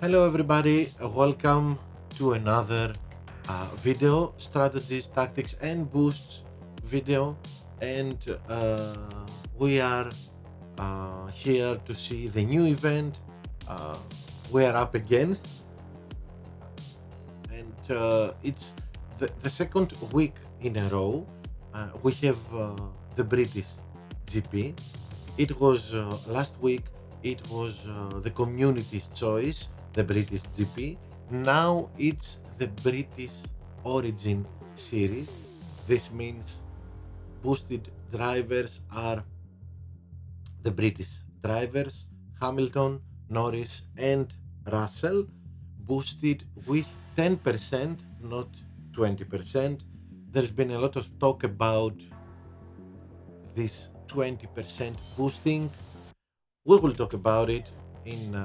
Hello, everybody. Welcome to another video strategies, tactics, and boosts video. And we are here to see the new event uh, we are up against, and it's the second week in a row. We have the British GP. It was last week. It was the community's choice, the British GP. Now it's the British Origin series. This means boosted drivers are the British drivers Hamilton, Norris, and Russell, boosted with 10%, not 20%. There's been a lot of talk about this 20% boosting. We will talk about it in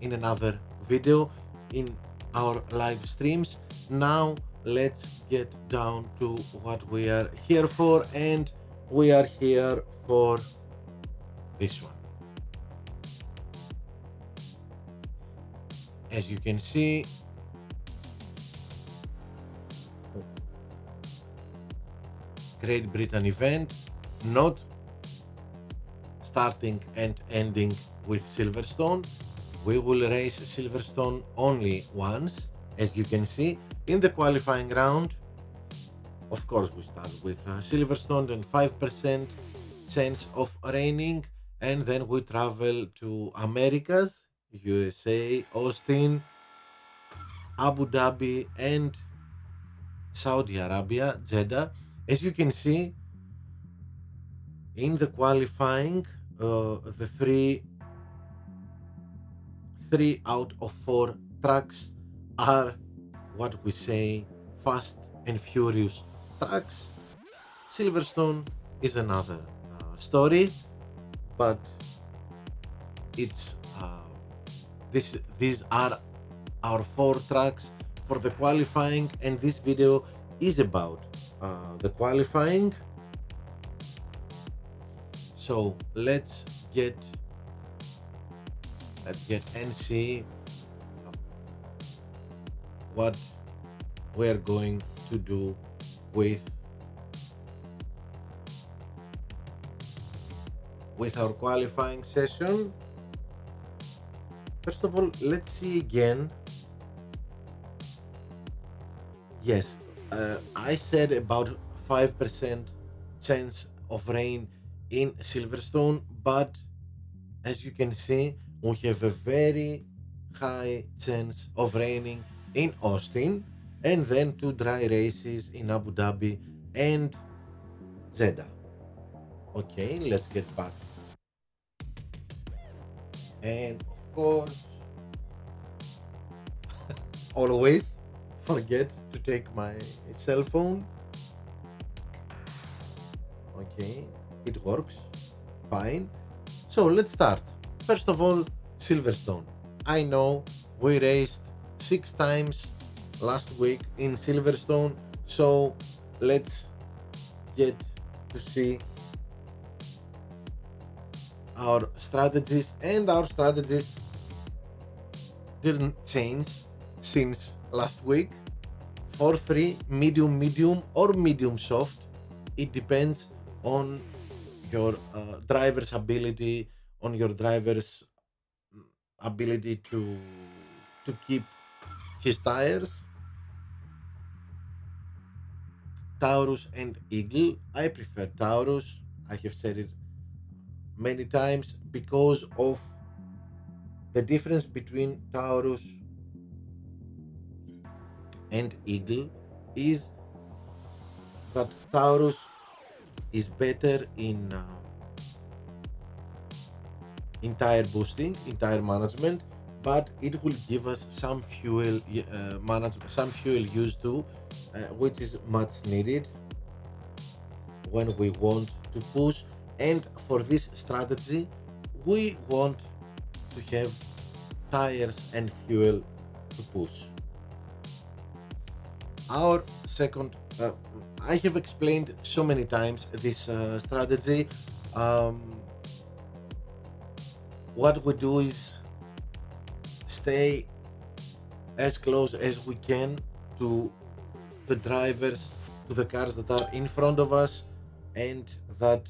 another video in our live streams. Now let's get down to what we are here for, and we are here for this one. As you can see, Great Britain event, not starting and ending with Silverstone. We will race Silverstone only once, as you can see in the qualifying round. Of course, we start with Silverstone and 5% chance of raining, and then we travel to Americas, USA, Austin, Abu Dhabi, and Saudi Arabia, Jeddah. As you can see in the qualifying, the three out of four tracks are what we say fast and furious tracks. Silverstone is another story, but it's these are our four tracks for the qualifying, and this video is about the qualifying. So let's get and see what we're going to do with our qualifying session. First of all, let's see again. Yes, I said about 5% chance of rain in Silverstone, but as you can see, we have a very high chance of raining in Austin, and then two dry races in Abu Dhabi and Jeddah. Okay, let's get back. And of course, always forget to take my cell phone. Okay, it works fine. So let's start. First of all, Silverstone. I know we raced 6 times last week in Silverstone, so let's get to see our strategies, and our strategies didn't change since last week. 4-3, medium, medium, or medium soft. It depends on your driver's ability, on your driver's ability to keep his tires. Taurus and Eagle. I prefer Taurus. I have said it many times because of the difference between Taurus and Eagle is that Taurus is better in tire boosting, in tire management, but it will give us some fuel management, some fuel use too, which is much needed when we want to push. And for this strategy, we want to have tires and fuel to push. Our second, I have explained so many times this strategy. Um, what we do is stay as close as we can to the drivers, to the cars that are in front of us and that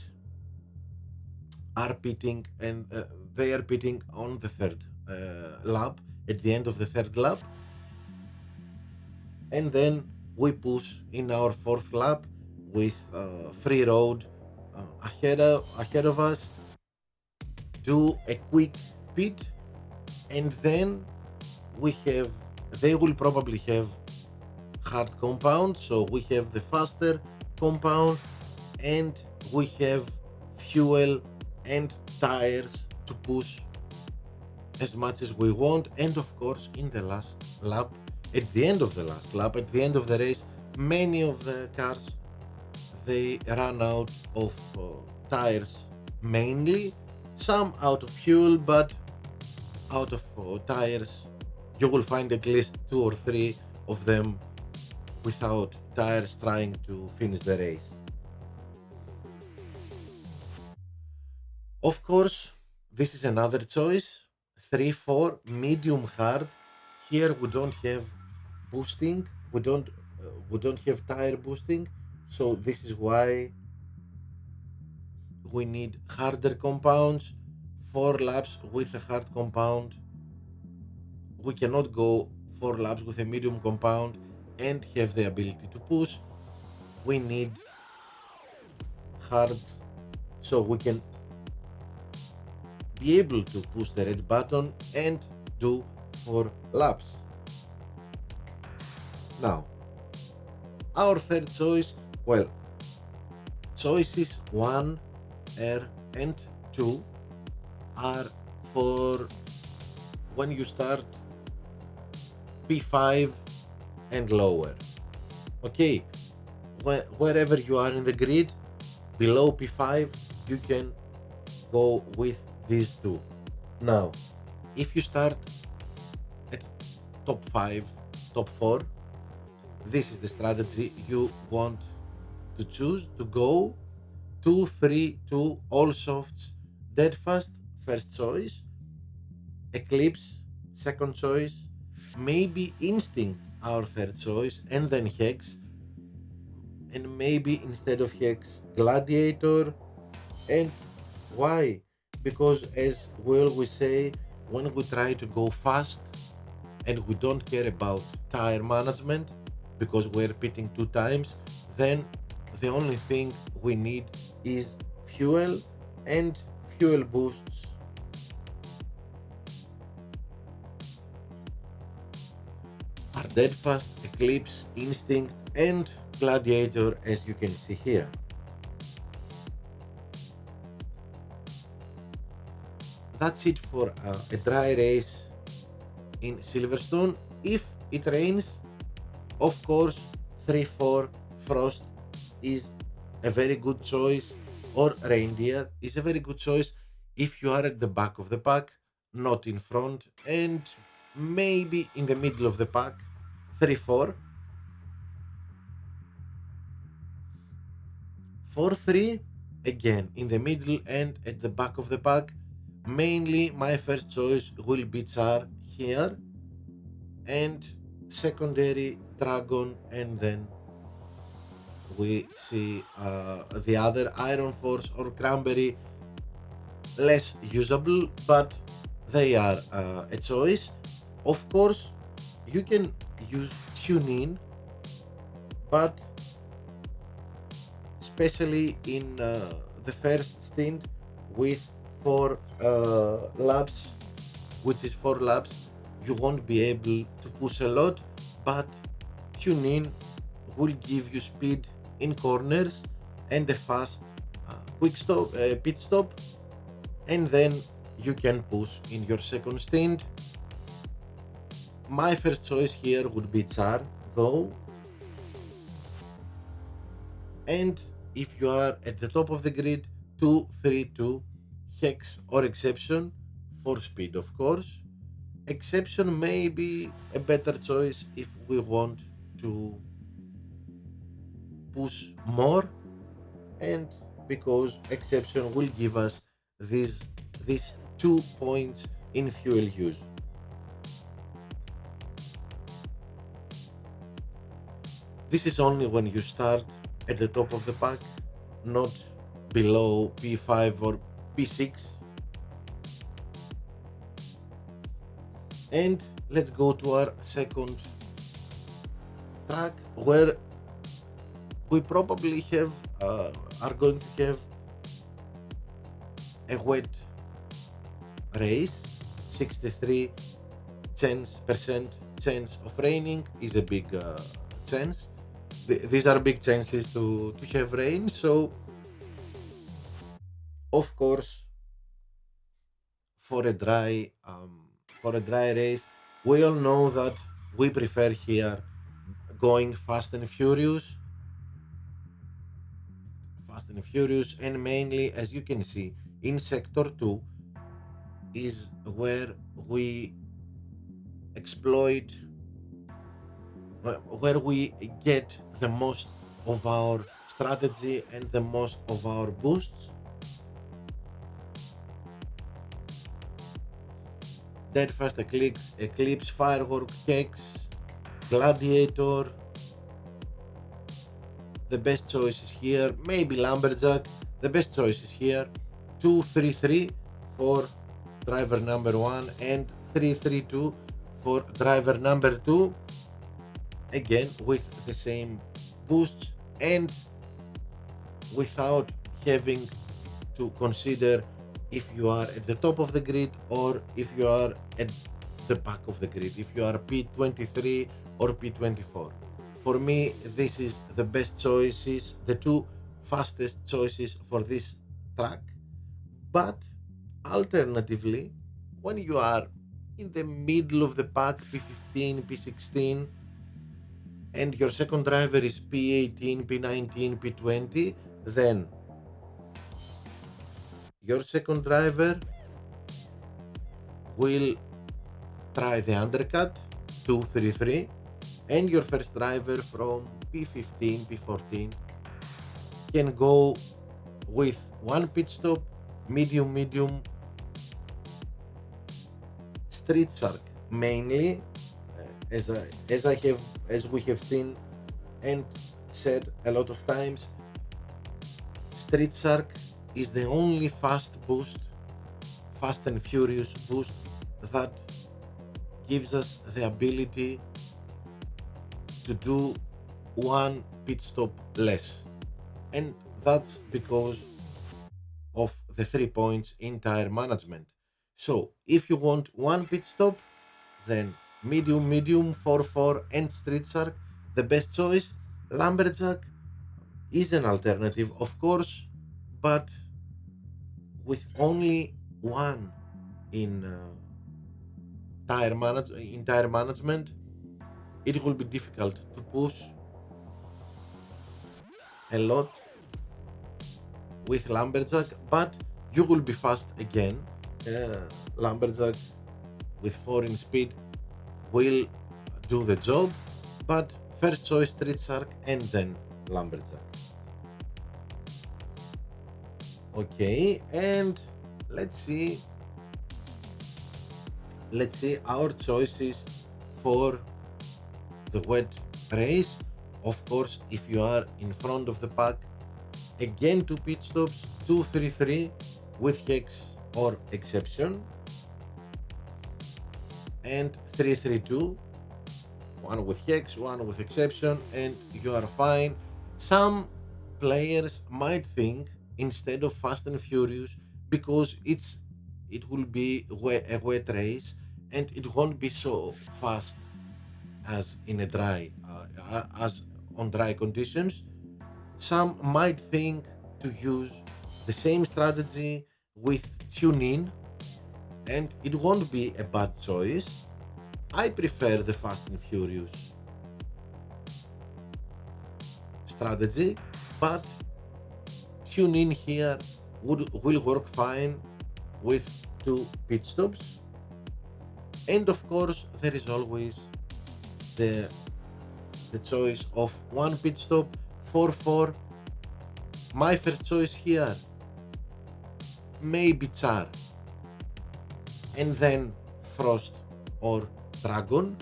are pitting, and they are pitting on the third lap, at the end of the third lap, and then we push in our fourth lap with free road ahead of us, do a quick pit, and then we have they will probably have hard compound, so we have the faster compound, and we have fuel and tires to push as much as we want. And of course, in the last lap, at the end of the last lap, at the end of the race, many of the cars, they run out of tires, mainly some out of fuel, but out of tires you will find at least 2 or 3 of them without tires, trying to finish the race. Of course, this is another choice. 3, 4, medium hard. Here we don't have boosting. We don't have tire boosting. So this is why we need harder compounds. 4 laps with a hard compound. We cannot go 4 laps with a medium compound and have the ability to push. We need hards so we can be able to push the red button and do 4 laps. Now, our third choice, well, choices 1, R, and 2 are for when you start P5 and lower. Okay, wherever you are in the grid, below P5, you can go with these two. Now, if you start at top 5, top 4, this is the strategy you want to choose to go 2, 3, 2, all softs, dead fast, first choice, Eclipse, second choice, maybe Instinct, our third choice, and then Hex, and maybe instead of Hex, Gladiator. And why? Because as we always say, when we try to go fast and we don't care about tire management because we're pitting 2 times, then the only thing we need is fuel and fuel boosts. Are Deadfast, Eclipse, Instinct, and Gladiator, as you can see here. That's it for a dry race in Silverstone. If it rains, of course, 3-4 Frost is a very good choice, or Reindeer is a very good choice if you are at the back of the pack, not in front, and maybe in the middle of the pack. 3-4. 4-3, again in the middle and at the back of the pack. Mainly my first choice will be Char here, and secondary Dragon, and then we see the other Iron Force or Cranberry, less usable, but they are a choice. Of course, you can use Tune-In, but especially in the first stint with 4 laps, which is 4 laps, you won't be able to push a lot, but Tune-In will give you speed in corners and a fast quick stop, pit stop, and then you can push in your second stint. My first choice here would be Char, though, and if you are at the top of the grid, 2-3-2, Hex or Exception for speed, of course. Exception may be a better choice if we want to push more, and because Exception will give us these 2 points in fuel use. This is only when you start at the top of the pack, not below P5 or P6. And let's go to our second track, where we probably are going to have a wet race. 63% chance of raining is a big chance. These are big chances to have rain. So of course, for a dry race, we all know that we prefer here going fast and furious, and mainly, as you can see, in sector 2 is where we exploit, where we get the most of our strategy and the most of our boosts. Deadfast Eclipse, Firework, Hex, Gladiator. The best choices here, maybe Lumberjack. The best choices here, 2-3-3 for driver number 1 and 3-3-2 for driver number 2. Again, with the same boosts and without having to consider if you are at the top of the grid or if you are at the back of the grid, if you are P23 or P24. For me, this is the best choices, the two fastest choices for this track. But alternatively, when you are in the middle of the pack, P15, P16, and your second driver is P18, P19, P20, then your second driver will try the undercut 2-3-3, and your first driver from P15, P14 can go with one pit stop, medium, Street Shark mainly, as we have seen and said a lot of times. Street Shark is the only fast and furious boost that gives us the ability to do one pit stop less, and that's because of the 3 points in tire management. So if you want one pit stop, then medium, 4-4 and Street Shark, the best choice. Lumberjack is an alternative, of course, but with only one in tire management, it will be difficult to push a lot with Lumberjack, but you will be fast again. Lumberjack with 4 in speed will do the job, but first choice Street Shark and then Lumberjack. Okay, and let's see our choices for the wet race. Of course, if you are in front of the pack, again 2 pit stops, 2-3-3 with Hex or Exception, and 3-3-2, one with Hex, one with Exception, and you are fine. Some players might think instead of Fast and Furious, because it will be a wet race and it won't be so fast as in a as on dry conditions. Some might think to use the same strategy with TuneIn, and it won't be a bad choice. I prefer the Fast and Furious strategy, but TuneIn here will work fine with 2 pit stops. And of course, there is always the choice of 1 pit stop, 4-4. My first choice here, maybe Char, and then Frost or Dragon.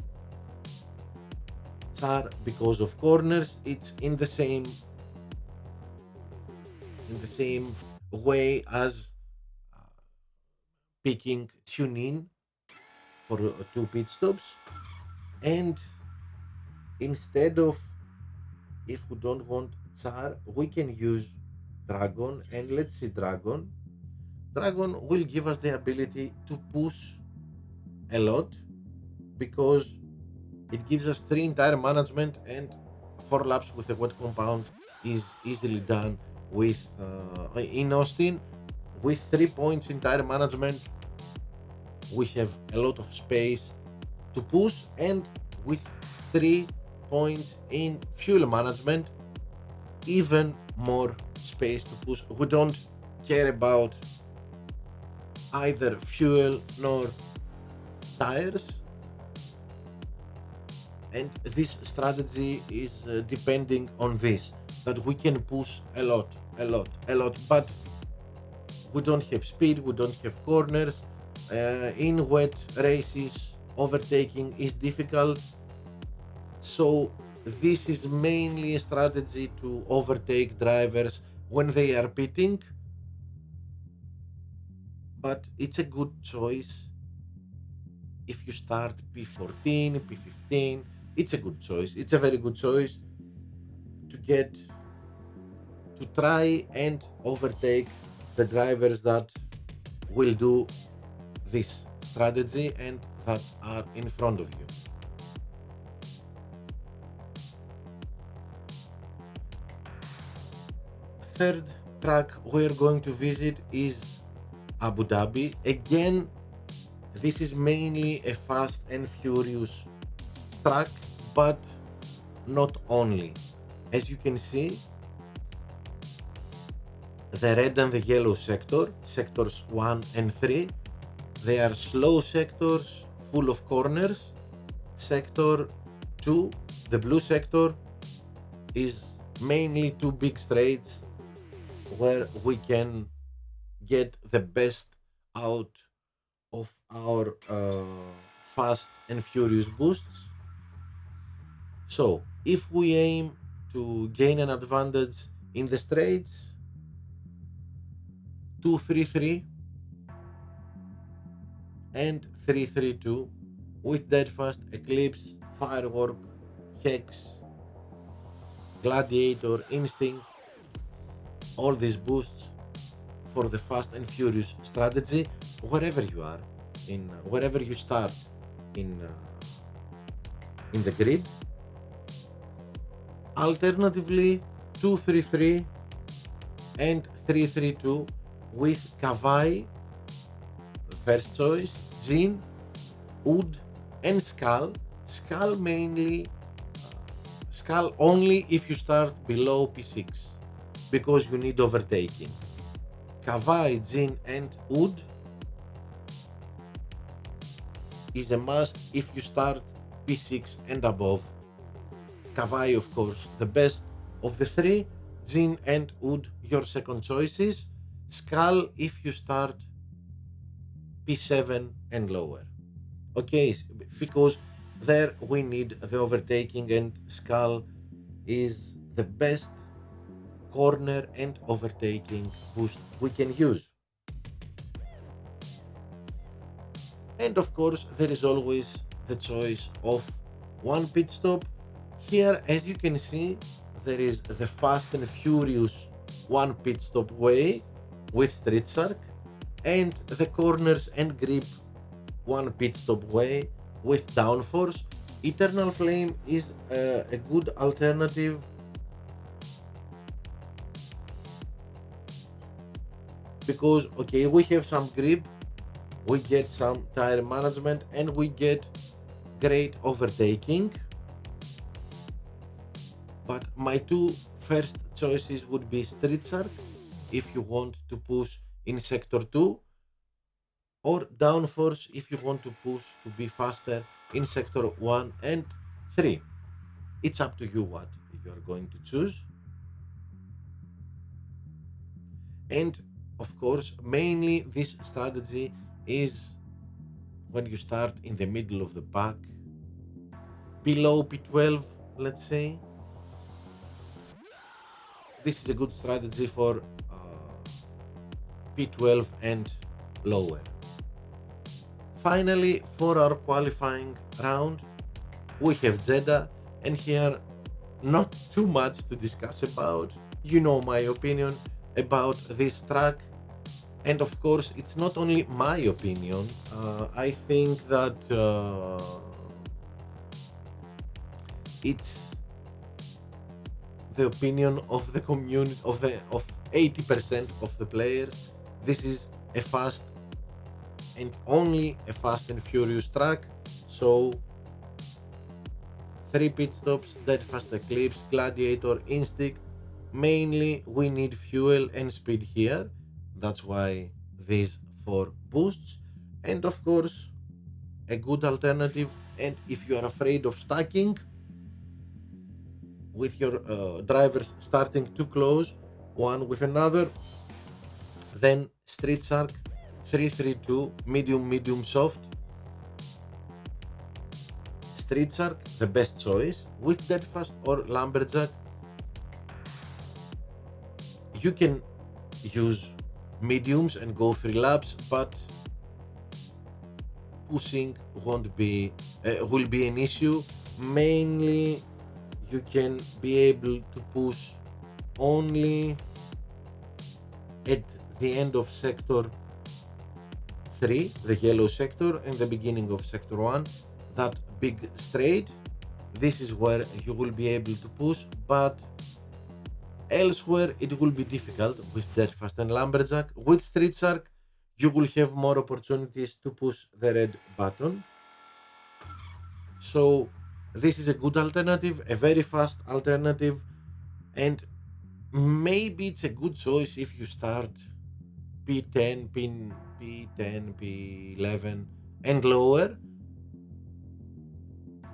Tsar because of corners. It's in the same way as picking tune in for two pit stops. And instead of, if we don't want Tsar, we can use Dragon. And let's see, Dragon will give us the ability to push a lot, because it gives us three entire management, and four laps with a wet compound is easily done with in Austin. With 3 points in tire management, we have a lot of space to push, and with 3 points in fuel management, even more space to push. We don't care about either fuel nor tires, and this strategy is depending on this, that we can push a lot, but we don't have speed, we don't have corners. In wet races, overtaking is difficult. So this is mainly a strategy to overtake drivers when they are pitting, but it's a good choice if you start P14, P15. It's a good choice. It's a very good choice to get to try and overtake the drivers that will do this strategy and that are in front of you. Third track we're going to visit is Abu Dhabi. Again, this is mainly a fast and furious track, but not only. As you can see, the red and the yellow sectors 1 and 3, they are slow sectors full of corners. Sector 2, the blue sector, is mainly two big straights where we can get the best out of our fast and furious boosts. So if we aim to gain an advantage in the straights, 233 and 332 with Deadfast, Eclipse, Firework, Hex, Gladiator, Instinct, all these boosts for the fast and furious strategy, wherever you are, in wherever you start in the grid. Alternatively, 233 and 332 with Kavai, first choice, Jin, Oud, and Skull. Skull mainly, Skull only if you start below P6, because you need overtaking. Kavai, Jin, and Oud is a must if you start P6 and above. Kavai, of course, the best of the three. Jin and Oud, your second choices. Skull if you start P7 and lower. Okay, because there we need the overtaking, and Skull is the best corner and overtaking boost we can use. And of course, there is always the choice of one pit stop. Here, as you can see, there is the fast and furious one pit stop way with Street Shark, and the corners and grip one pit stop way with Downforce. Eternal Flame is a good alternative because, okay, we have some grip, we get some tire management, and we get great overtaking. But my two first choices would be Street Shark if you want to push in sector 2, or Downforce if you want to push to be faster in sector 1 and 3. It's up to you what you are going to choose. And of course, mainly this strategy is when you start in the middle of the pack, below P12 let's say. This is a good strategy for P12 and lower. Finally, for our qualifying round, we have Jeddah, and here not too much to discuss about. You know my opinion about this track, and of course, it's not only my opinion. I think that it's the opinion of the community of 80% of the players. This is a fast and only a fast and furious track, so 3 pit stops, dead fast Eclipse, Gladiator, Instinct. Mainly we need fuel and speed here, that's why these 4 boosts, and of course a good alternative. And if you are afraid of stacking with your drivers starting too close one with another, then Street Shark 332 medium soft. Street Shark, the best choice with Deadfast or Lumberjack. You can use mediums and go 3 laps, but pushing won't be will be an issue. Mainly you can be able to push only at the end of sector 3, the yellow sector, and the beginning of sector 1, that big straight. This is where you will be able to push, but elsewhere it will be difficult with Deadfast and Lumberjack. With Street Shark you will have more opportunities to push the red button. So this is a good alternative, a very fast alternative, and maybe it's a good choice if you start P10, P10, P11 and lower.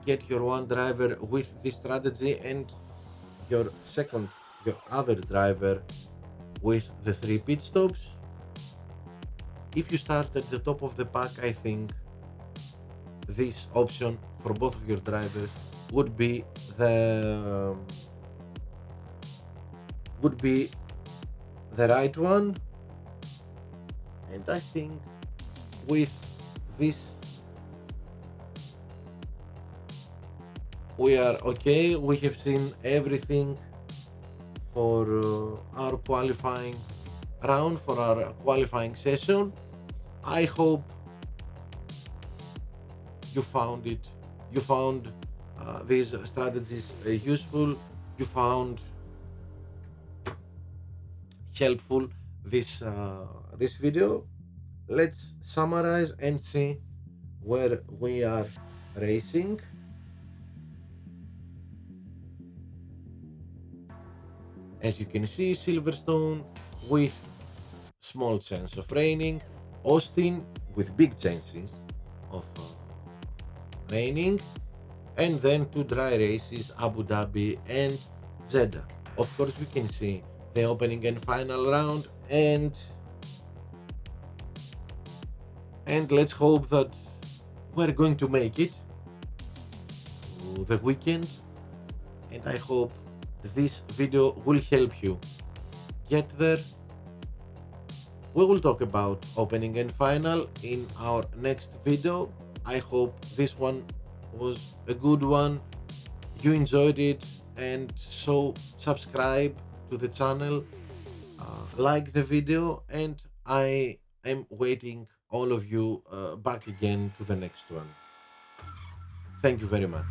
Get your one driver with this strategy and your other driver with the 3 pit stops. If you start at the top of the pack, I think this option for both of your drivers would be the right one. And I think with this we are okay. We have seen everything for our qualifying round, for our qualifying session. I hope you found these strategies useful, you found helpful this video. Let's summarize and see where we are racing. As you can see, Silverstone with small chance of raining, Austin with big chances of raining, and then 2 dry races, Abu Dhabi and Jeddah. Of course, we can see the opening and final round, and let's hope that we're going to make it to the weekend. And I hope this video will help you get there. We will talk about opening and final in our next video. I hope this one was a good one, you enjoyed it, and so subscribe to the channel, like the video, and I am waiting all of you back again to the next one. Thank you very much.